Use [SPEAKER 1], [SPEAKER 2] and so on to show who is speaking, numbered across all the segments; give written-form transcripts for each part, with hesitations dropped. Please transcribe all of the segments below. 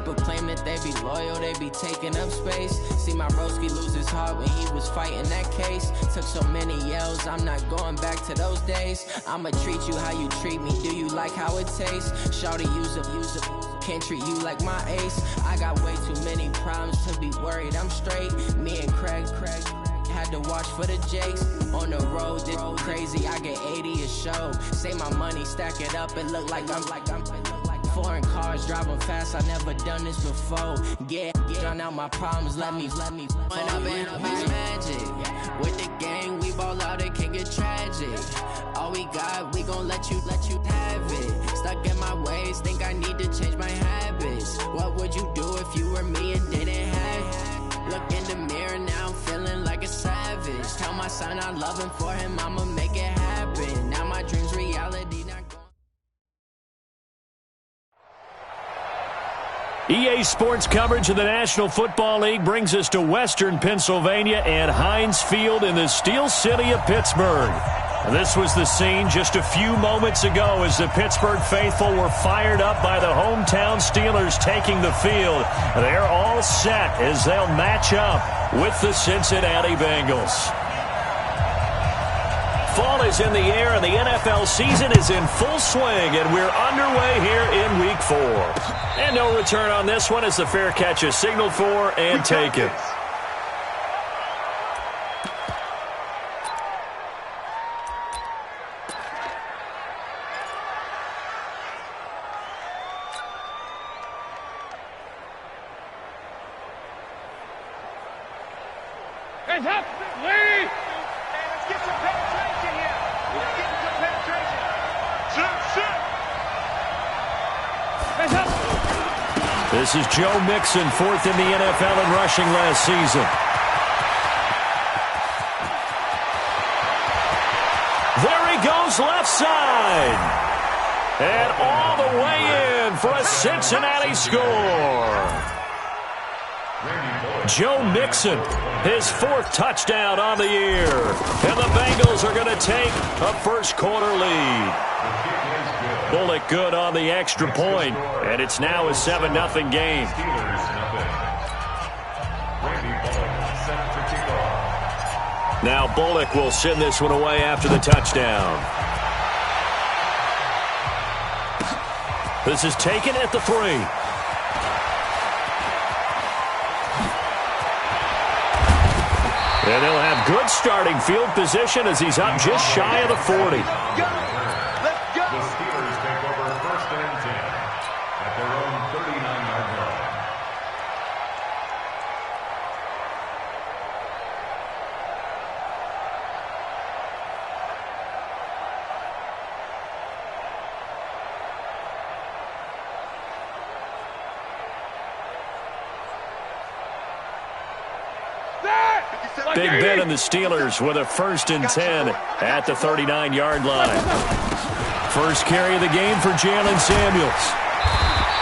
[SPEAKER 1] People claim that they be loyal, they be taking up space. See my broski lose his heart when he was fighting that case. Took so many yells, I'm not going back to those days. I'ma treat you how you treat me, do you like how it tastes? Shawty, use up, can't treat you like my ace. I got way too many problems to be worried, I'm straight. Me and Craig had to watch for the Jakes. On the road, this crazy, I get 80 a show. Say my money, stack it up, it look like I'm foreign cars, driving fast, I never done this before. Get on out my problems, let me When I've been magic. With the gang, we ball out, it can get tragic. All we got, we gon' let you have it. Stuck in my ways, think I need to change my habits. What would you do if you were me and didn't have it? Look in the mirror now, I'm feeling like a savage. Tell my son I love him, for him I'ma make it happen. Now my dream's reality, not
[SPEAKER 2] EA Sports coverage of the National Football League brings us to Western Pennsylvania and Heinz Field in the Steel City of Pittsburgh. This was the scene just a few moments ago as the Pittsburgh faithful were fired up by the hometown Steelers taking the field. They're all set as they'll match up with the Cincinnati Bengals. Fall is in the air and the NFL season is in full swing, and we're underway here in Week 4. And no return on this one as the fair catch is signaled for and taken.
[SPEAKER 3] Hands up, Lee! Let's get some penetration here. We're getting some penetration. Shoot. Hands up.
[SPEAKER 2] This is Joe Mixon, fourth in the NFL in rushing last season. There he goes, left side. And all the way in for a Cincinnati score. Joe Mixon, his fourth touchdown on the year. And the Bengals are going to take a first-quarter lead. Bullock good on the extra point, and it's now a 7-0 game. Now Bullock will send this one away after the touchdown. This is taken at the 3. And they'll have good starting field position as he's up just shy of the 40.
[SPEAKER 3] Let's go. The Steelers take over first and 10 at their own 39-yard line.
[SPEAKER 2] Big Ben and the Steelers with a first and 10 at the 39-yard line. First carry of the game for Jalen Samuels.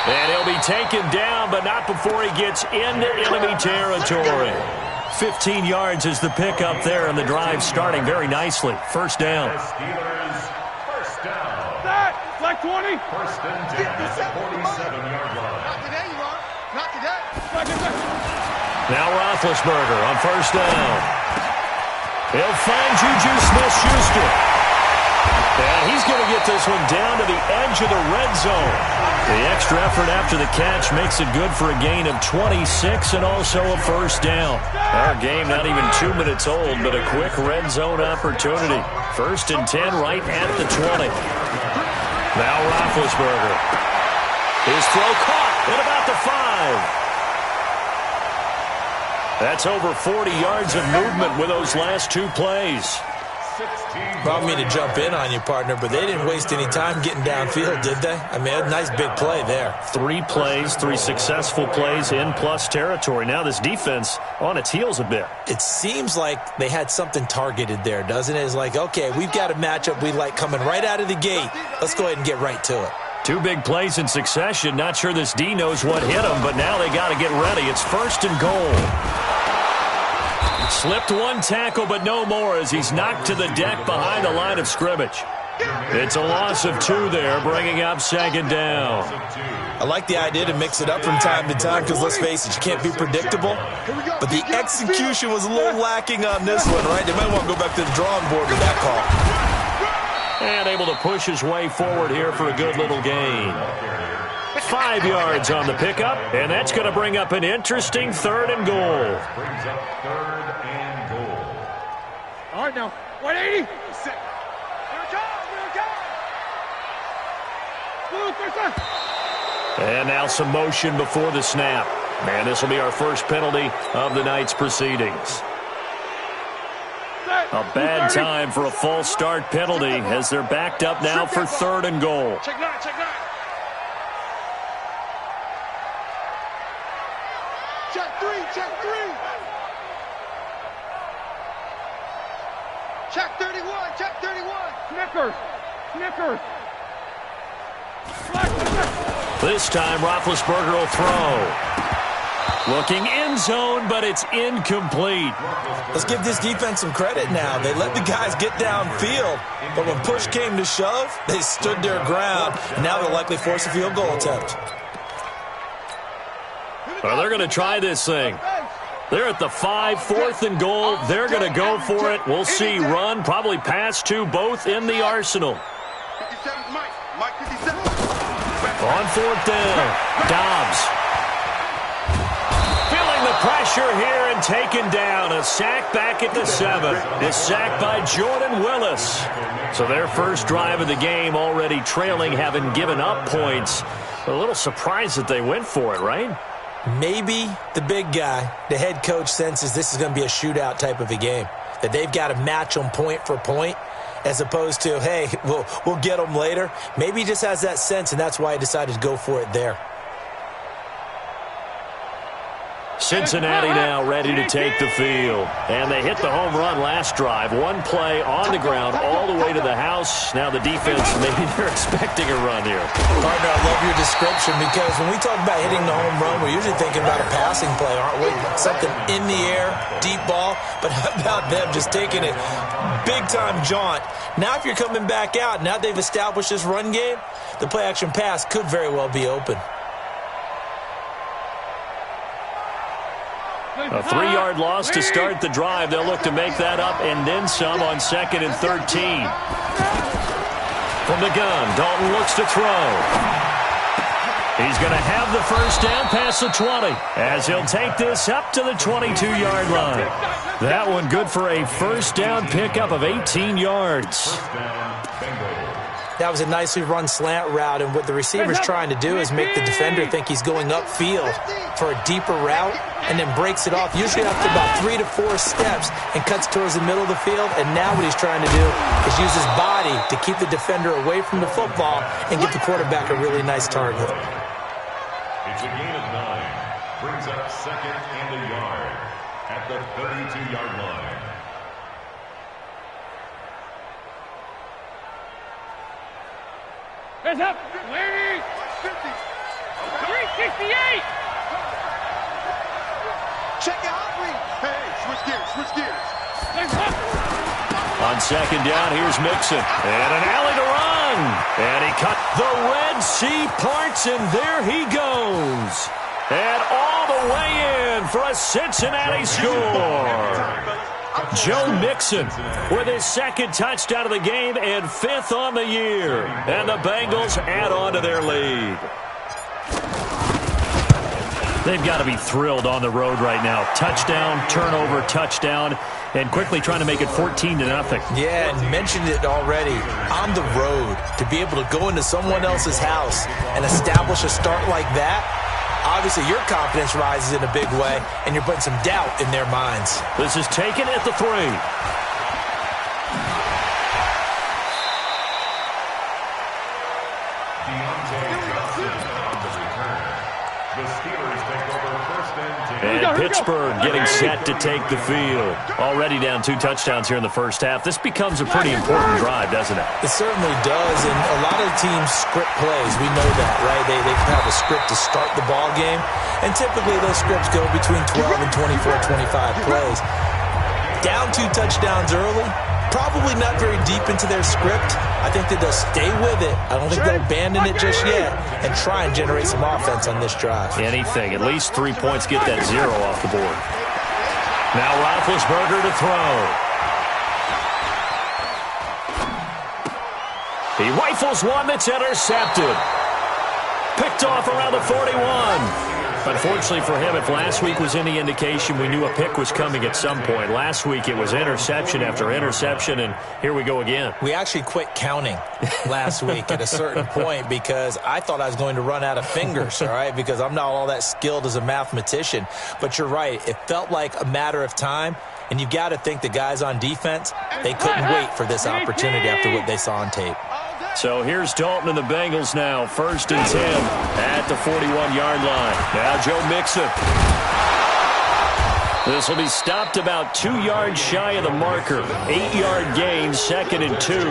[SPEAKER 2] And he'll be taken down, but not before he gets into enemy territory. 15 yards is the pickup there, and the drive starting very nicely. First down.
[SPEAKER 3] Steelers, first down.
[SPEAKER 4] Like 20.
[SPEAKER 3] First and 10 at the 47-yard line.
[SPEAKER 4] Not today, you are. Not today.
[SPEAKER 2] Now Roethlisberger on first down. He'll find Juju Smith-Schuster. And he's going to get this one down to the edge of the red zone. The extra effort after the catch makes it good for a gain of 26 and also a first down. Our game not even 2 minutes old, but a quick red zone opportunity. First and 10 right at the 20. Now Roethlisberger. His throw caught at about the 5. That's over 40 yards of movement with those last two plays.
[SPEAKER 5] Brought me to jump in on you, partner, but they didn't waste any time getting downfield, did they? I mean, a nice big play there.
[SPEAKER 2] 3 plays, 3 successful plays in plus territory. Now this defense on its heels a bit.
[SPEAKER 5] It seems like they had something targeted there, doesn't it? It's like, okay, we've got a matchup we like coming right out of the gate. Let's go ahead and get right to it.
[SPEAKER 2] 2 big plays in succession. Not sure this D knows what hit him, but now they got to get ready. It's first and goal. Slipped one tackle, but no more as he's knocked to the deck behind the line of scrimmage. It's a loss of 2 there, bringing up second down.
[SPEAKER 5] I like the idea to mix it up from time to time because, let's face it, you can't be predictable. But the execution was a little lacking on this one, right? They might want to go back to the drawing board with that call.
[SPEAKER 2] And able to push his way forward here for a good little gain. 5 yards on the pickup, and that's going to bring up an interesting 3rd and goal.
[SPEAKER 4] All right, now, 180.
[SPEAKER 2] And now some motion before the snap. And this will be our first penalty of the night's proceedings. A bad time for a false start penalty as they're backed up now for 3rd and goal.
[SPEAKER 3] Check 9, check 9.
[SPEAKER 4] Check 3, check 3. Check 31, check 31.
[SPEAKER 3] Snickers, Snickers.
[SPEAKER 2] This time, Roethlisberger will throw. Looking end zone, but it's incomplete.
[SPEAKER 5] Let's give this defense some credit now. They let the guys get downfield, but when push came to shove, they stood their ground, and now they'll likely force a field goal attempt.
[SPEAKER 2] Well, they're going to try this thing. They're at the 5, 4th and goal. They're going to go for it. We'll see. Run, probably pass to both in the arsenal.
[SPEAKER 4] 57, Mike 57.
[SPEAKER 2] On 4th down, Dobbs. Feeling the pressure here and taken down. A sack back at the 7. The sack by Jordan Willis. So their first drive of the game already trailing, having given up points. A little surprised that they went for it, right?
[SPEAKER 5] Maybe the big guy, the head coach, senses this is going to be a shootout type of a game, that they've got to match them point for point, as opposed to, hey, we'll get them later. Maybe he just has that sense, and that's why he decided to go for it there.
[SPEAKER 2] Cincinnati now ready to take the field. And they hit the home run last drive. One play on the ground all the way to the house. Now the defense, maybe they're expecting a run here.
[SPEAKER 5] Partner, I love your description because when we talk about hitting the home run, we're usually thinking about a passing play, aren't we? Something in the air, deep ball. But how about them just taking it big-time jaunt? Now if you're coming back out, now they've established this run game, the play-action pass could very well be open.
[SPEAKER 2] A 3-yard loss to start the drive. They'll look to make that up and then some on 2nd and 13. From the gun, Dalton looks to throw. He's going to have the first down past the 20 as he'll take this up to the 22-yard line. That one good for a first down pickup of 18 yards.
[SPEAKER 5] That was a nicely run slant route, and what the receiver's trying to do is make the defender think he's going upfield for a deeper route and then breaks it off, usually after about 3 to 4 steps, and cuts towards the middle of the field. And now what he's trying to do is use his body to keep the defender away from the football and give the quarterback a really nice target.
[SPEAKER 6] It's a gain of 9. Brings up 2nd and a yard at the 32-yard line.
[SPEAKER 3] Hands up! Ladies! 368!
[SPEAKER 4] Check out 3. Hey, switch gears.
[SPEAKER 2] On 2nd down, here's Mixon. And an alley to run. And he cut the Red Sea parts, and there he goes. And all the way in for a Cincinnati score. Joe Mixon with his 2nd touchdown of the game and 5th on the year. And the Bengals add on to their lead. They've got to be thrilled on the road right now. Touchdown, turnover, touchdown, and quickly trying to make it 14-0.
[SPEAKER 5] Yeah, and mentioned it already. On the road, to be able to go into someone else's house and establish a start like that, obviously your confidence rises in a big way, and you're putting some doubt in their minds.
[SPEAKER 2] This is taken at the 3. And Pittsburgh getting set to take the field. Already down 2 touchdowns here in the first half. This becomes a pretty important drive, doesn't it?
[SPEAKER 5] It certainly does, and a lot of teams script plays. We know that, right? They have a script to start the ball game, and typically those scripts go between 12 and 24, 25 plays. Down 2 touchdowns early, Probably not very deep into their script. I think that they'll stay with it. I don't think they'll abandon it just yet and try and generate some offense on this drive.
[SPEAKER 2] Anything. At least 3 points, get that 0 off the board. Now Roethlisberger to throw. He rifles one that's intercepted. Picked off around the 41. Unfortunately for him, if last week was any indication, we knew a pick was coming at some point. Last week it was interception after interception, and here we go again.
[SPEAKER 5] We actually quit counting last week at a certain point because I thought I was going to run out of fingers, all right, because I'm not all that skilled as a mathematician. But you're right. It felt like a matter of time, and you've got to think the guys on defense, they couldn't wait for this opportunity after what they saw on tape.
[SPEAKER 2] So here's Dalton and the Bengals now. 1st and 10 at the 41-yard line. Now Joe Mixon. This will be stopped about 2 yards shy of the marker. 8-yard gain, 2nd and 2.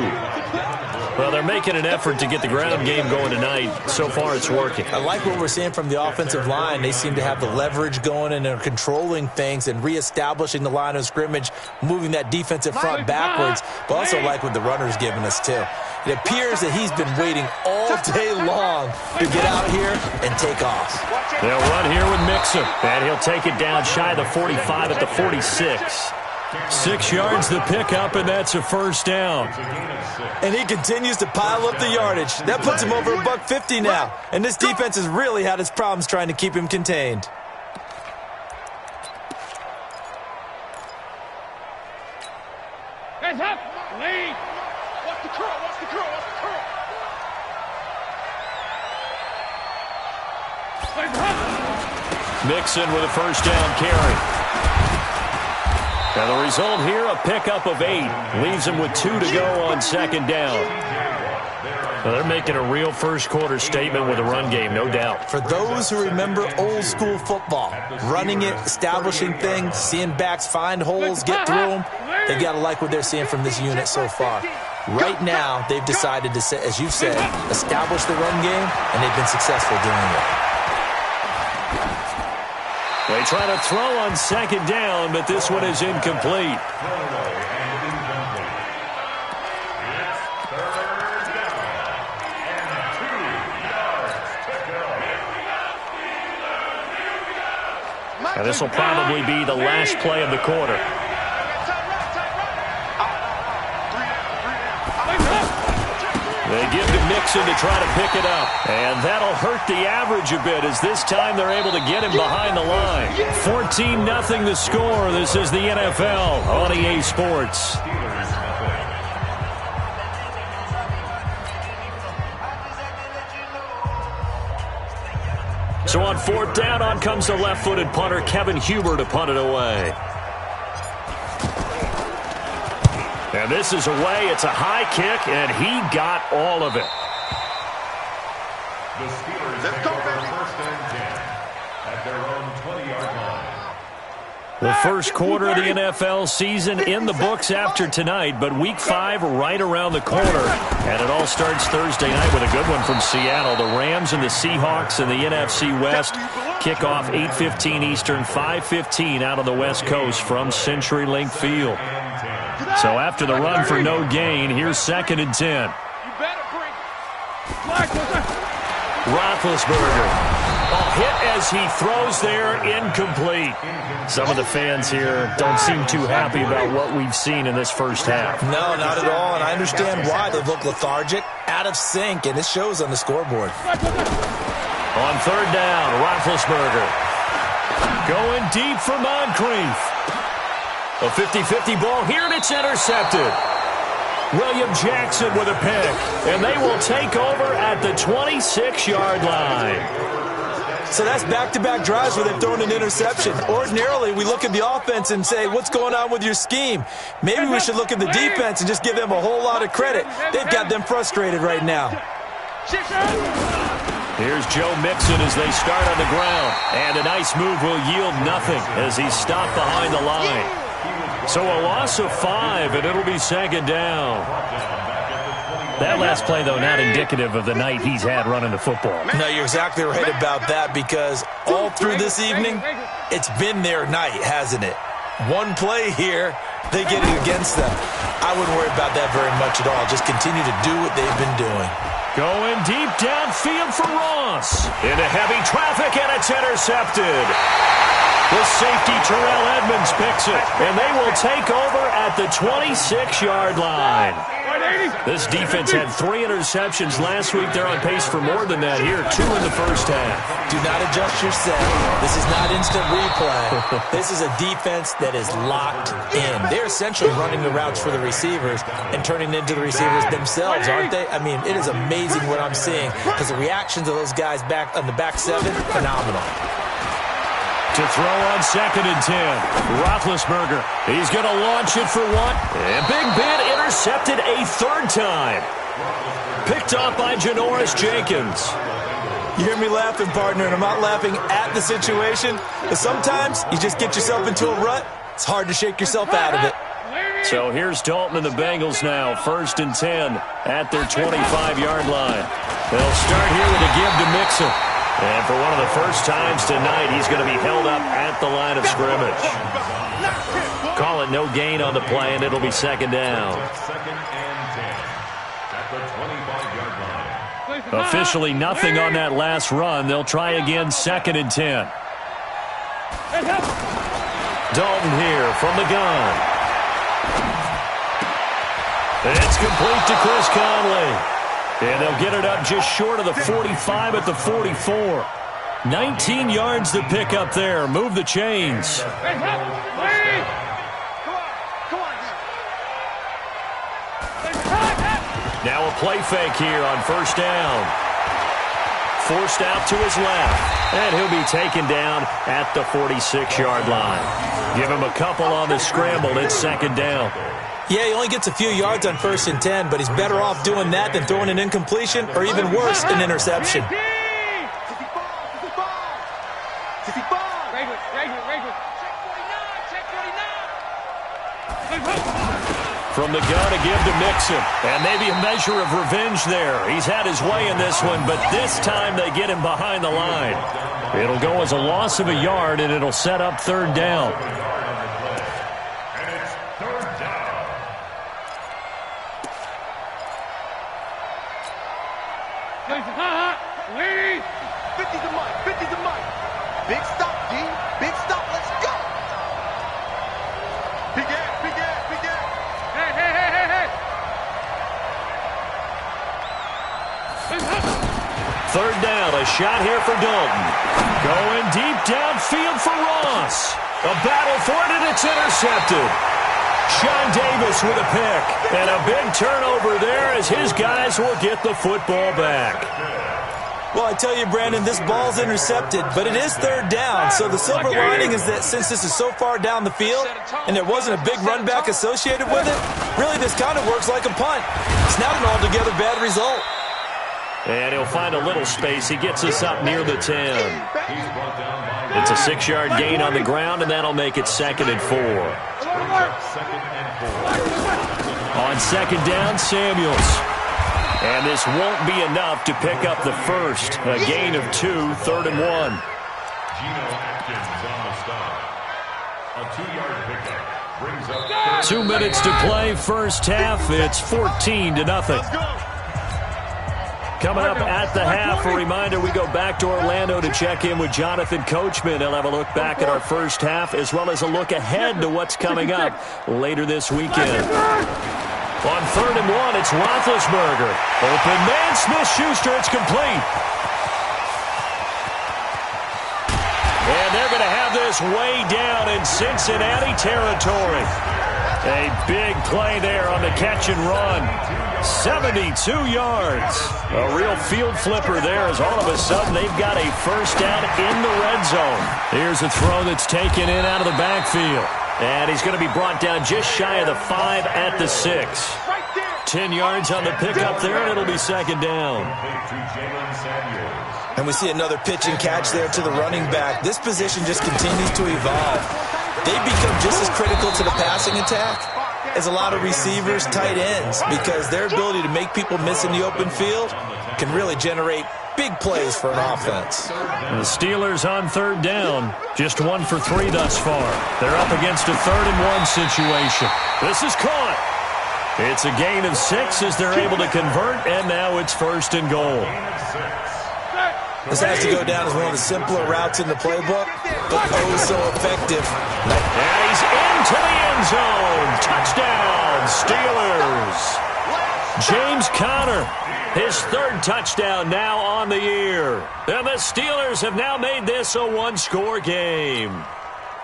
[SPEAKER 2] Well, they're making an effort to get the ground game going tonight. So far, it's working.
[SPEAKER 5] I like what we're seeing from the offensive line. They seem to have the leverage going, and they're controlling things and reestablishing the line of scrimmage, moving that defensive front backwards, but also like what the runner's giving us, too. It appears that he's been waiting all day long to get out here and take off.
[SPEAKER 2] They'll run here with Mixon, and he'll take it down shy of the 45 at the 46. 6 yards the pickup, and that's a 1st down.
[SPEAKER 5] And he continues to pile up the yardage. That puts him over $150 now. And this defense has really had its problems trying to keep him contained.
[SPEAKER 3] Hands up! Lead! Watch the curl, watch the curl, watch the curl! Hands up!
[SPEAKER 2] Mixon with a 1st down carry. Now the result here, a pickup of 8. Leaves him with 2 to go on 2nd down. Now they're making a real first-quarter statement with a run game, no doubt.
[SPEAKER 5] For those who remember old-school football, running it, establishing things, seeing backs find holes, get through them, they got to like what they're seeing from this unit so far. Right now, they've decided to, as you said, establish the run game, and they've been successful doing it.
[SPEAKER 2] They try to throw on 2nd down, but this one is incomplete. Now this will probably be the last play of the quarter. They give to Mixon to try to pick it up. And that'll hurt the average a bit as this time they're able to get him behind the line. 14-0 the score. This is the NFL on EA Sports. So on 4th down, on comes the left-footed punter, Kevin Huber, to punt it away. And this is away. It's a high kick, and he got all of it.
[SPEAKER 6] The Steelers take over 1st and 10 at their own 20-yard line.
[SPEAKER 2] The first quarter of the NFL season in the books after tonight, but Week 5 right around the corner. And it all starts Thursday night with a good one from Seattle. The Rams and the Seahawks in the NFC West kick off 8:15 Eastern, 5:15 out on the West Coast from CenturyLink Field. So after the run for no gain, here's 2nd and 10. Roethlisberger. Hit as he throws there, incomplete. Some of the fans here don't seem too happy about what we've seen in this first half.
[SPEAKER 5] No, not at all, and I understand why. They look lethargic, out of sync, and it shows on the scoreboard.
[SPEAKER 2] On 3rd down, Roethlisberger. Going deep for Moncrief. A 50-50 ball here, and it's intercepted. William Jackson with a pick, and they will take over at the 26-yard line.
[SPEAKER 5] So that's back-to-back drives where they've thrown an interception. Ordinarily, we look at the offense and say, what's going on with your scheme? Maybe we should look at the defense and just give them a whole lot of credit. They've got them frustrated right now.
[SPEAKER 2] Here's Joe Mixon as they start on the ground. And a nice move will yield nothing as he's stopped behind the line. So a loss of 5, and it'll be 2nd down. That last play, though, not indicative of the night he's had running the football.
[SPEAKER 5] No, you're exactly right about that, because all through this evening, it's been their night, hasn't it? One play here, they get it against them. I wouldn't worry about that very much at all. Just continue to do what they've been doing.
[SPEAKER 2] Going deep downfield for Ross. Into heavy traffic, and it's intercepted. The safety, Terrell Edmonds, picks it, and they will take over at the 26-yard line. This defense had 3 interceptions last week. They're on pace for more than that here, 2 in the first half.
[SPEAKER 5] Do not adjust your set. This is not instant replay. This is a defense that is locked in. They're essentially running the routes for the receivers and turning into the receivers themselves, aren't they? I mean, it is amazing what I'm seeing because the reactions of those guys back on the back 7, phenomenal.
[SPEAKER 2] To throw on 2nd and 10. Roethlisberger. He's going to launch it for 1. And Big Ben intercepted a 3rd time. Picked off by Janoris Jenkins.
[SPEAKER 5] You hear me laughing, partner, and I'm not laughing at the situation. But sometimes you just get yourself into a rut. It's hard to shake yourself out of it.
[SPEAKER 2] So here's Dalton and the Bengals now. 1st and 10 at their 25-yard line. They'll start here with a give to Mixon. And for one of the first times tonight, he's going to be held up at the line of scrimmage. Call it no gain on the play, and it'll be 2nd down.
[SPEAKER 6] 2nd and 10 at the 25-yard line.
[SPEAKER 2] Officially nothing on that last run. They'll try again 2nd and 10. Dalton here from the gun. It's complete to Chris Conley. And they'll get it up just short of the 45 at the 44. 19 yards to pick up there. Move the chains. Now a play fake here on 1st down. Forced out to his left. And he'll be taken down at the 46-yard line. Give him a couple on the scramble. It's 2nd down.
[SPEAKER 5] Yeah, he only gets a few yards on 1st and 10, but he's better off doing that than throwing an incompletion or even worse, an interception.
[SPEAKER 2] From the gun, a give to Mixon. And maybe a measure of revenge there. He's had his way in this one, but this time they get him behind the line. It'll go as a loss of a yard, and it'll set up 3rd down.
[SPEAKER 4] Big stop, D. Big stop. Let's go. Big ass, big ass, big ass.
[SPEAKER 3] Hey.
[SPEAKER 2] 3rd down, a shot here for Dalton. Going deep downfield for Ross. A battle for it, and it's intercepted. Sean Davis with a pick. And a big turnover there as his guys will get the football back.
[SPEAKER 5] Well, I tell you, Brandon, this ball's intercepted, but it is 3rd down. So the silver lining is that since this is so far down the field and there wasn't a big run back associated with it, really this kind of works like a punt. It's not an altogether bad result.
[SPEAKER 2] And he'll find a little space. He gets us up near the 10. It's a 6-yard gain on the ground, and that'll make it 2nd and 4. On 2nd down, Samuels. And this won't be enough to pick up the first. A gain of 2, 3rd and 1.
[SPEAKER 6] Geno Atkins on the stop. A 2-yard pickup brings up
[SPEAKER 2] 2 minutes to play, first half. It's 14-0. Coming up at the half, a reminder, we go back to Orlando to check in with Jonathan Coachman. He'll have a look back at our first half as well as a look ahead to what's coming up later this weekend. On 3rd and 1, it's Roethlisberger. Open man, Smith-Schuster, it's complete. And they're going to have this way down in Cincinnati territory. A big play there on the catch and run. 72 yards. A real field flipper there as all of a sudden they've got a first down in the red zone. Here's a throw that's taken in out of the backfield. And he's going to be brought down just shy of the 5 at the 6. 10 yards on the pickup there, and it'll be 2nd down.
[SPEAKER 5] And we see another pitch and catch there to the running back. This position just continues to evolve. They become just as critical to the passing attack as a lot of receivers, tight ends, because their ability to make people miss in the open field can really generate big plays for an offense.
[SPEAKER 2] The Steelers on 3rd down, just 1 for 3 thus far. They're up against a 3rd and 1 situation. This is caught. It's a gain of 6 as they're able to convert, and now it's 1st and goal.
[SPEAKER 5] This has to go down as one of the simpler routes in the playbook, but oh so effective.
[SPEAKER 2] And he's into the end zone. Touchdown, Steelers. James Conner, his 3rd touchdown now on the year. And the Steelers have now made this a 1-score game.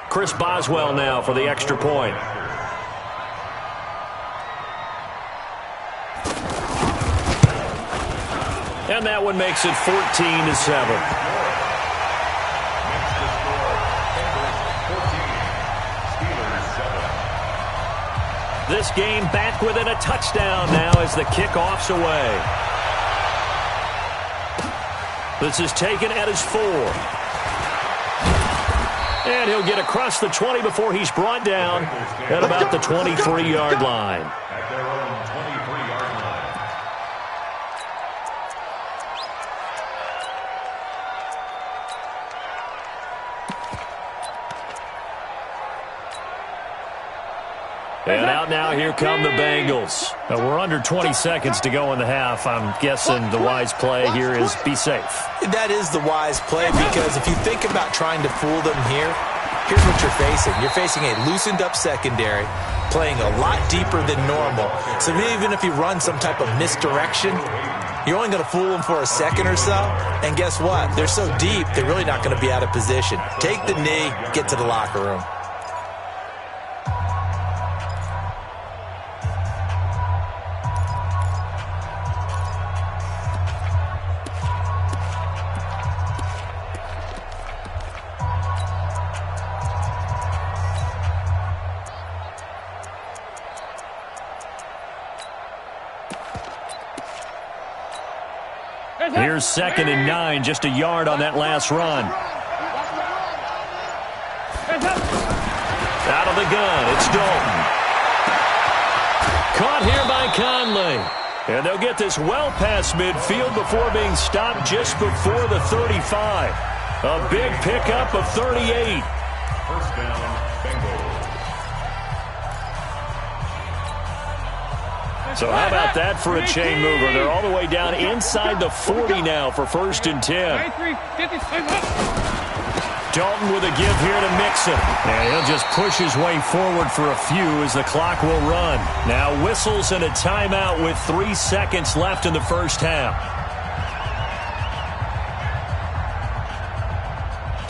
[SPEAKER 2] Chris Boswell now for the extra point. And that one makes it 14-7. This game back within a touchdown now as the kickoff's away. This is taken at his 4. And he'll get across the 20 before he's brought down at about the 23-yard line.
[SPEAKER 6] At their own 23-yard line.
[SPEAKER 2] And out now, here come the Bengals. We're under 20 seconds to go in the half. I'm guessing the wise play here is be safe.
[SPEAKER 5] That is the wise play, because if you think about trying to fool them here, here's what you're facing. You're facing a loosened up secondary, playing a lot deeper than normal. So even if you run some type of misdirection, you're only going to fool them for a second or so. And guess what? They're so deep, they're really not going to be out of position. Take the knee, get to the locker room.
[SPEAKER 2] Here's 2nd and 9, just a yard on that last run. Out of the gun, it's Dalton. Caught here by Conley. And they'll get this well past midfield before being stopped just before the 35. A big pickup of 38.
[SPEAKER 6] 1st down, Bengals.
[SPEAKER 2] So how about that for a chain mover? They're all the way down inside the 40 now for 1st and 10. Dalton with a give here to Mixon. And he'll just push his way forward for a few as the clock will run. Now whistles and a timeout with 3 seconds left in the first half.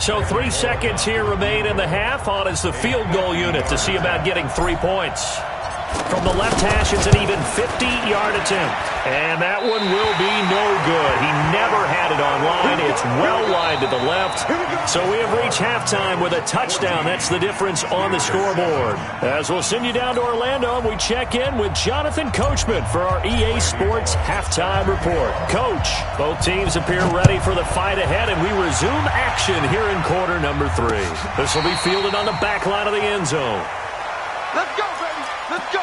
[SPEAKER 2] So 3 seconds here remain in the half. On is the field goal unit to see about getting 3 points. From the left hash, it's an even 50-yard attempt. And that one will be no good. He never had it on line. It's well wide to the left. So we have reached halftime with a touchdown. That's the difference on the scoreboard. As we'll send you down to Orlando, and we check in with Jonathan Coachman for our EA Sports Halftime Report. Coach, both teams appear ready for the fight ahead, and we resume action here in quarter number 3. This will be fielded on the back line of the end zone.
[SPEAKER 4] Let's go, baby. Let's go.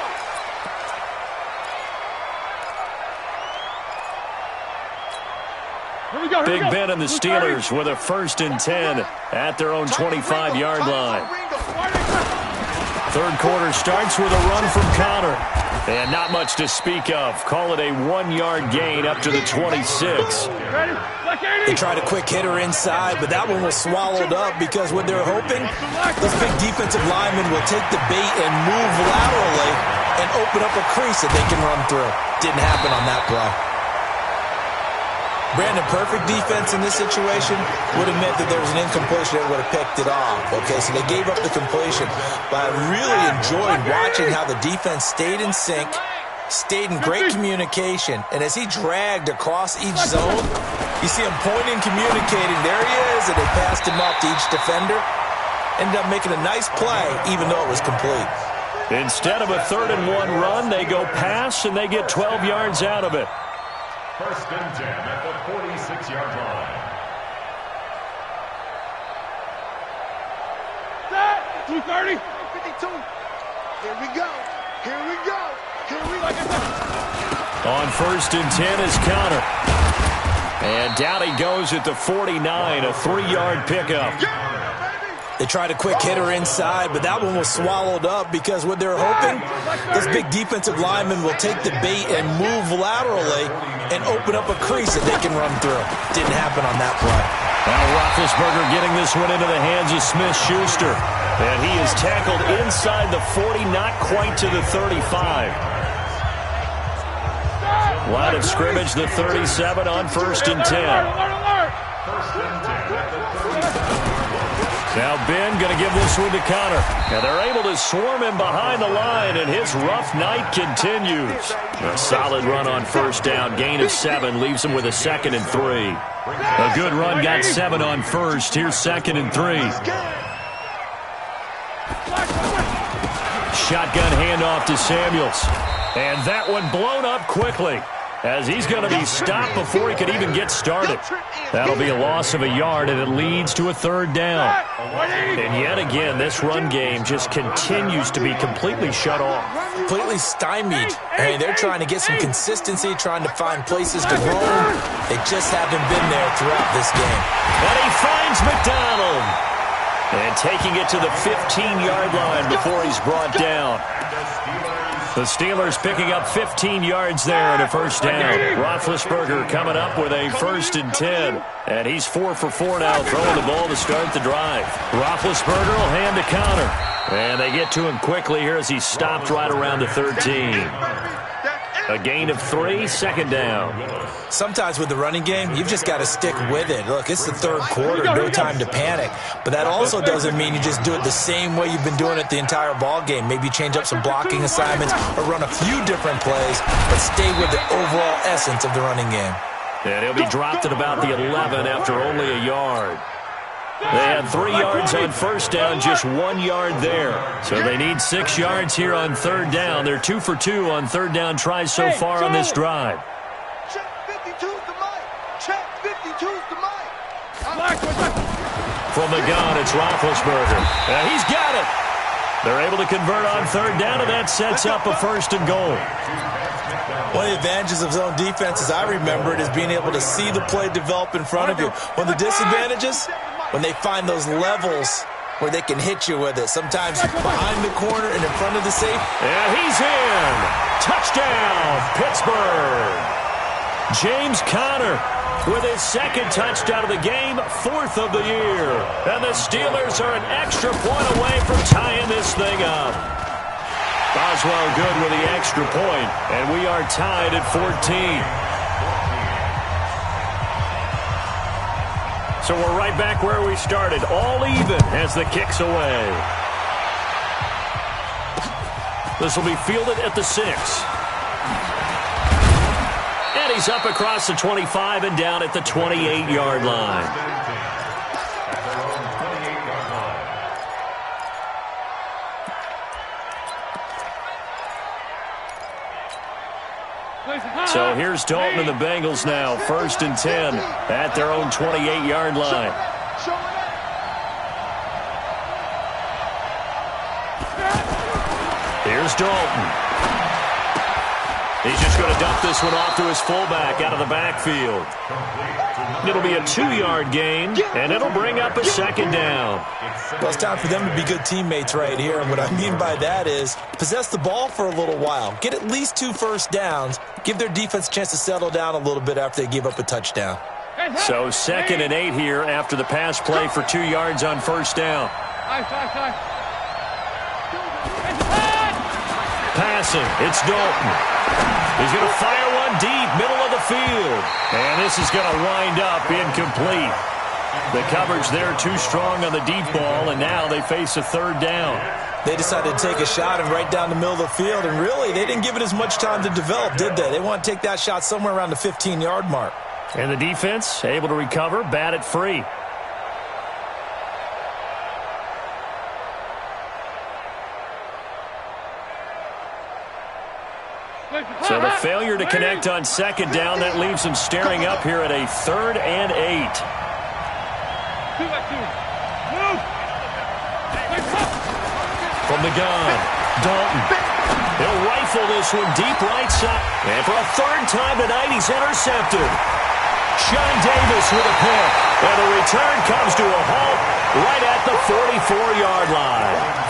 [SPEAKER 2] Big Ben and the Steelers with a 1st and 10 at their own 25-yard line. 3rd quarter starts with a run from Conner. And not much to speak of. Call it a 1-yard gain up to the 26.
[SPEAKER 5] They tried a quick hitter inside, but that one was swallowed up because what they're hoping, those big defensive linemen will take the bait and move laterally and open up a crease that they can run through. Didn't happen on that play. Brandon, perfect defense in this situation would have meant that there was an incompletion that would have picked it off. Okay, so they gave up the completion. But I really enjoyed watching how the defense stayed in sync, stayed in great communication. And as he dragged across each zone, you see him pointing, communicating. There he is, and they passed him off to each defender. Ended up making a nice play, even though it was complete.
[SPEAKER 2] Instead of a 3rd and 1 run, they go pass, and they get 12 yards out of it.
[SPEAKER 6] 1st and 10 at the 46-yard line.
[SPEAKER 4] 230, 52. Here we go. Here we go. Here we go.
[SPEAKER 2] On 1st and 10 is Conner. And down he goes at the 49, a 3-yard pickup.
[SPEAKER 5] They tried a quick hitter inside, but that one was swallowed up because what they're hoping, this big defensive lineman will take the bait and move laterally and open up a crease that they can run through. Didn't happen on that play.
[SPEAKER 2] Now Roethlisberger getting this one into the hands of Smith-Schuster. And he is tackled inside the 40, not quite to the 35. Line of scrimmage, the 37 on 1st and 10. Now Ben going to give this one to Connor. And they're able to swarm him behind the line, and his rough night continues. A solid run on 1st down. Gain of 7 leaves him with a 2nd and 3. A good run got 7 on 1st. Here's 2nd and 3. Shotgun handoff to Samuels. And that one blown up quickly, as he's going to be stopped before he could even get started. That'll be a loss of a yard, and it leads to a 3rd down. And yet again, this run game just continues to be completely shut off.
[SPEAKER 5] Completely stymied. I mean, they're trying to get some consistency, trying to find places to roam. They just haven't been there throughout this game.
[SPEAKER 2] And he finds McDonald. And taking it to the 15-yard line before he's brought down. The Steelers picking up 15 yards there and a 1st down. Roethlisberger coming up with a 1st and 10. And he's 4 for 4 now, throwing the ball to start the drive. Roethlisberger will hand to Connor. And they get to him quickly here as he's stopped right around the 13. A gain of 3, 2nd down.
[SPEAKER 5] Sometimes with the running game, you've just got to stick with it. Look, it's the 3rd quarter, no time to panic. But that also doesn't mean you just do it the same way you've been doing it the entire ball game. Maybe change up some blocking assignments or run a few different plays, but stay with the overall essence of the running game.
[SPEAKER 2] And he'll be dropped at about the 11 after only a yard. They had 3 yards on 1st down, just 1 yard there. So they need 6 yards here on 3rd down. They're 2 for 2 on 3rd down tries so far on this drive.
[SPEAKER 4] Check 52's the mic. Check 52's the mic.
[SPEAKER 2] From the gun, it's Roethlisberger. And he's got it. They're able to convert on 3rd down, and that sets up a 1st and goal.
[SPEAKER 5] One of the advantages of zone defense, as I remember it, is being able to see the play develop in front of you. One of the disadvantages, when they find those levels where they can hit you with it. Sometimes behind the corner and in front of the safe.
[SPEAKER 2] And he's in. Touchdown, Pittsburgh. James Conner with his 2nd touchdown of the game, 4th of the year. And the Steelers are an extra point away from tying this thing up. Boswell good with the extra point, and we are tied at 14. So we're right back where we started, all even as the kick's away. This will be fielded at the 6. And he's up across the 25 and down at the 28-yard line. So here's Dalton and the Bengals now, 1st and 10 at their own 28-yard line. Here's Dalton. He's just going to dump this one off to his fullback out of the backfield. It'll be a 2-yard gain, and it'll bring up a 2nd down.
[SPEAKER 5] Well, it's time for them to be good teammates right here. And what I mean by that is possess the ball for a little while. Get at least 2 first downs. Give their defense a chance to settle down a little bit after they give up a touchdown.
[SPEAKER 2] So 2nd and 8 here after the pass play for 2 yards on 1st down. Passing, it's Dalton. He's going to fire one deep, middle of the field. And this is going to wind up incomplete. The coverage there too strong on the deep ball, and now they face a 3rd down.
[SPEAKER 5] They decided to take a shot and right down the middle of the field, and really, they didn't give it as much time to develop, did they? They want to take that shot somewhere around the 15-yard mark.
[SPEAKER 2] And the defense able to recover, bat it free. So the failure to connect on 2nd down, that leaves them staring up here at a 3rd and 8. From the gun, Dalton. He'll rifle this one deep right side. And for a 3rd time tonight, he's intercepted. Sean Davis with a pick. And the return comes to a halt right at the 44-yard line.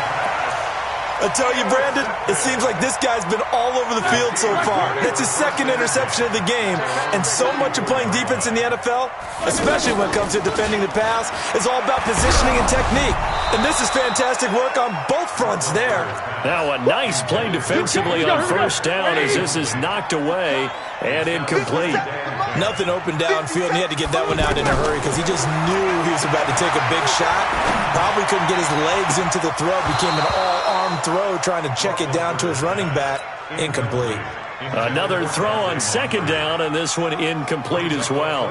[SPEAKER 5] I tell you, Brandon, it seems like this guy's been all over the field so far. That's his second interception of the game, and so much of playing defense in the NFL, especially when it comes to defending the pass, is all about positioning and technique. And this is fantastic work on both fronts there.
[SPEAKER 2] Now a nice play defensively on first down as this is knocked away and incomplete.
[SPEAKER 5] Nothing open downfield, and he had to get that one out in a hurry because he just knew he was about to take a big shot. Probably couldn't get his legs into the throw. Became an all-arm throw trying to check it down to his running back. Incomplete.
[SPEAKER 2] Another throw on second down, and this one incomplete as well.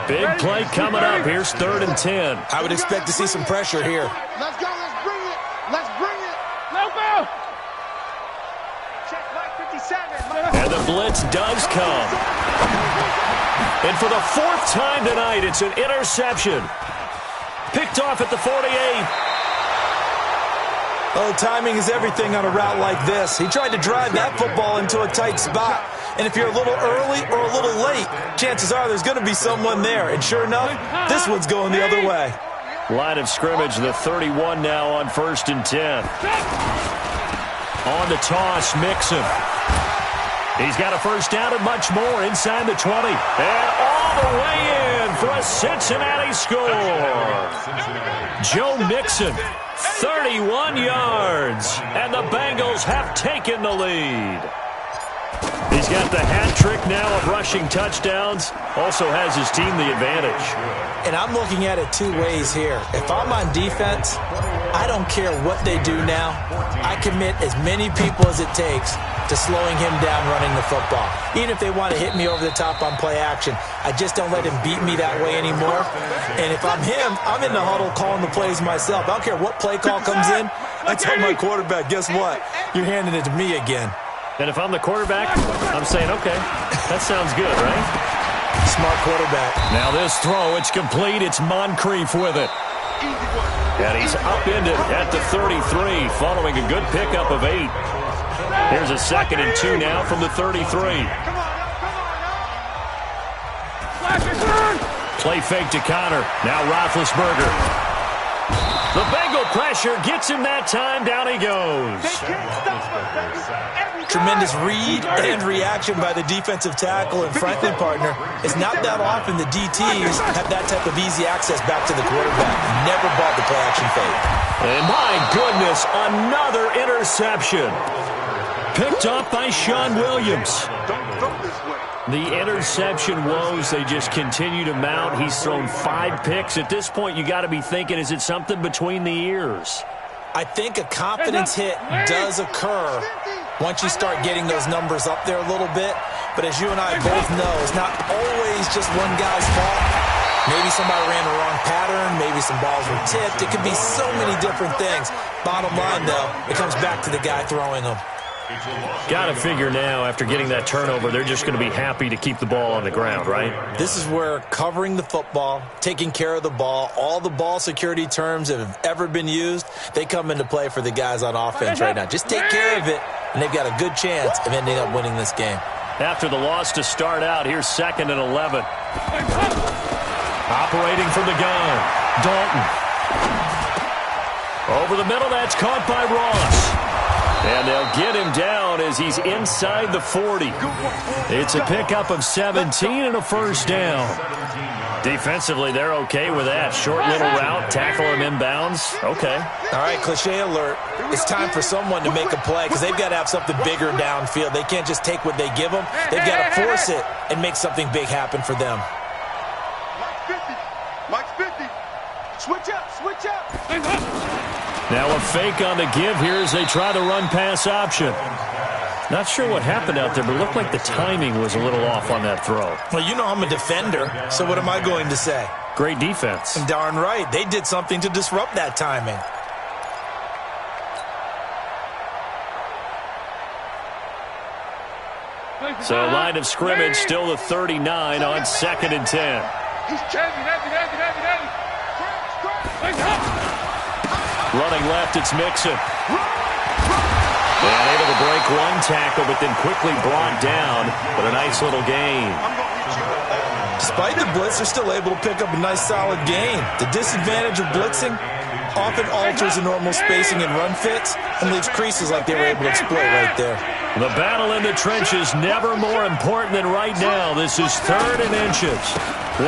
[SPEAKER 2] Big play coming up. Here's 3rd and 10.
[SPEAKER 5] I would expect to see some pressure here.
[SPEAKER 4] Let's go. Let's bring it. Let's bring it.
[SPEAKER 3] Let's go.
[SPEAKER 4] Check Mike 57.
[SPEAKER 2] And the blitz does come. And for the 4th time tonight, it's an interception. Picked off at the 48.
[SPEAKER 5] Oh, timing is everything on a route like this. He tried to drive that football into a tight spot. And if you're a little early or a little late, chances are there's going to be someone there. And sure enough, this one's going the other way.
[SPEAKER 2] Line of scrimmage, the 31 now on 1st and 10. On the toss, Mixon. He's got a first down and much more inside the 20. And all the way in for a Cincinnati score. Joe Mixon, 31 yards. And the Bengals have taken the lead. He's got the hat trick now of rushing touchdowns. Also has his team the advantage.
[SPEAKER 5] And I'm looking at it two ways here. If I'm on defense, I don't care what they do now. I commit as many people as it takes to slowing him down running the football. Even if they want to hit me over the top on play action, I just don't let him beat me that way anymore. And if I'm him, I'm in the huddle calling the plays myself. I don't care what play call comes in. I tell my quarterback, guess what? You're handing it to me again.
[SPEAKER 2] And if I'm the quarterback, I'm saying, okay, that sounds good, right?
[SPEAKER 5] Smart quarterback.
[SPEAKER 2] Now this throw, it's complete. It's Moncrief with it. And he's upended at the 33 following a good pickup of 8. Here's a 2nd and 2 now from the 33. Play fake to Connor. Now Roethlisberger. The Bengal pressure gets him that time. Down he goes.
[SPEAKER 5] Tremendous read and reaction by the defensive tackle. And frankly, partner, it's not that often the DTs have that type of easy access back to the quarterback. Never bought the play action fake.
[SPEAKER 2] And my goodness, another interception. Picked up by Sean Williams. The interception woes, they just continue to mount. He's thrown 5 picks. At this point, you got to be thinking, is it something between the ears?
[SPEAKER 5] I think a confidence hit does occur once you start getting those numbers up there a little bit. But as you and I both know, it's not always just one guy's fault. Maybe somebody ran the wrong pattern. Maybe some balls were tipped. It could be so many different things. Bottom line, though, it comes back to the guy throwing them.
[SPEAKER 2] Got to figure now, after getting that turnover, they're just going to be happy to keep the ball on the ground, right?
[SPEAKER 5] This is where covering the football, taking care of the ball, all the ball security terms that have ever been used, they come into play for the guys on offense right now. Just take care of it, and they've got a good chance of ending up winning this game.
[SPEAKER 2] After the loss to start out, here's 2nd and 11. Operating from the gun, Dalton. Over the middle, that's caught by Ross. And they'll get him down as he's inside the 40. It's a pickup of 17 and a first down. Defensively, they're okay with that. Short little route, tackle him inbounds. Okay.
[SPEAKER 5] All right, cliche alert. It's time for someone to make a play because they've got to have something bigger downfield. They can't just take what they give them. They've got to force it and make something big happen for them.
[SPEAKER 4] Mike's 50. Switch up. Switch up.
[SPEAKER 2] Now a fake on the give here as they try the run-pass option. Not sure what happened out there, but it looked like the timing was a little off on that throw.
[SPEAKER 5] Well, you know I'm a defender, so what am I going to say?
[SPEAKER 2] Great defense.
[SPEAKER 5] Darn right. They did something to disrupt that timing.
[SPEAKER 2] So line of scrimmage, still the 39 on 2nd and 10.
[SPEAKER 4] He's changing.
[SPEAKER 2] Running left, it's Mixon. And able to break one tackle, but then quickly brought down. But a nice little gain.
[SPEAKER 5] despite the blitz, they're still able to pick up a nice solid gain. The disadvantage of blitzing often alters the normal spacing and run fits and leaves creases like they were able to exploit right there.
[SPEAKER 2] The battle in the trenches never more important than right now. This is 3rd and inches.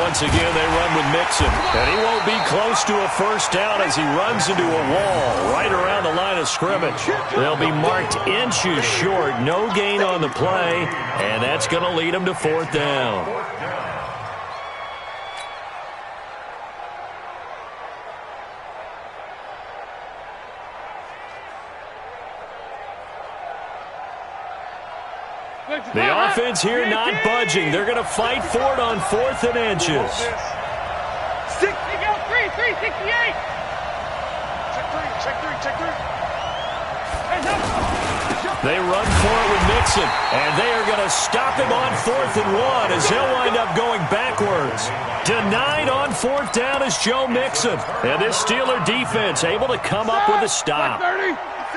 [SPEAKER 2] Once again, they run with Mixon, and he won't be close to a first down as he runs into a wall right around the line of scrimmage. They'll be marked inches short, no gain on the play, and that's going to lead them to 4th down. The offense here not budging. They're going to fight for it on 4th and inches.
[SPEAKER 3] 368. Check three.
[SPEAKER 2] They run for it with Mixon, and they are going to stop him on 4th and 1 as he'll wind up going backwards. Denied on 4th down is Joe Mixon. And this Steeler defense able to come up with a stop.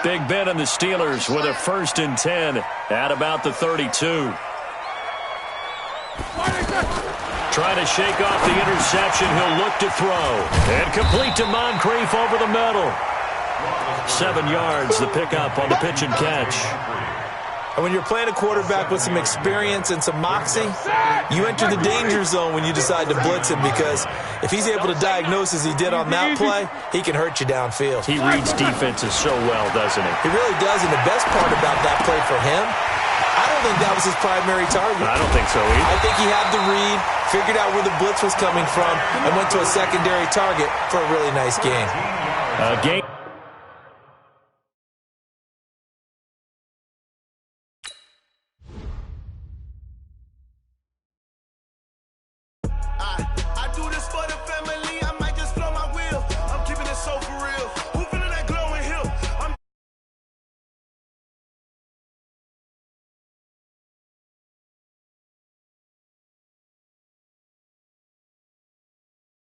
[SPEAKER 2] Big Ben and the Steelers with a 1st and 10 at about the 32. Trying to shake off the interception. He'll look to throw. And complete to Moncrief over the middle. 7 yards, the pickup on the pitch and catch.
[SPEAKER 5] And when you're playing a quarterback with some experience and some moxie, you enter the danger zone when you decide to blitz him, because if he's able to diagnose as he did on that play, he can hurt you downfield.
[SPEAKER 2] He reads defenses so well, doesn't he?
[SPEAKER 5] He really does, and the best part about that play for him, I don't think that was his primary target.
[SPEAKER 2] I don't think so either.
[SPEAKER 5] I think he had the read, figured out where the blitz was coming from, and went to a secondary target for a really nice gain.
[SPEAKER 2] A game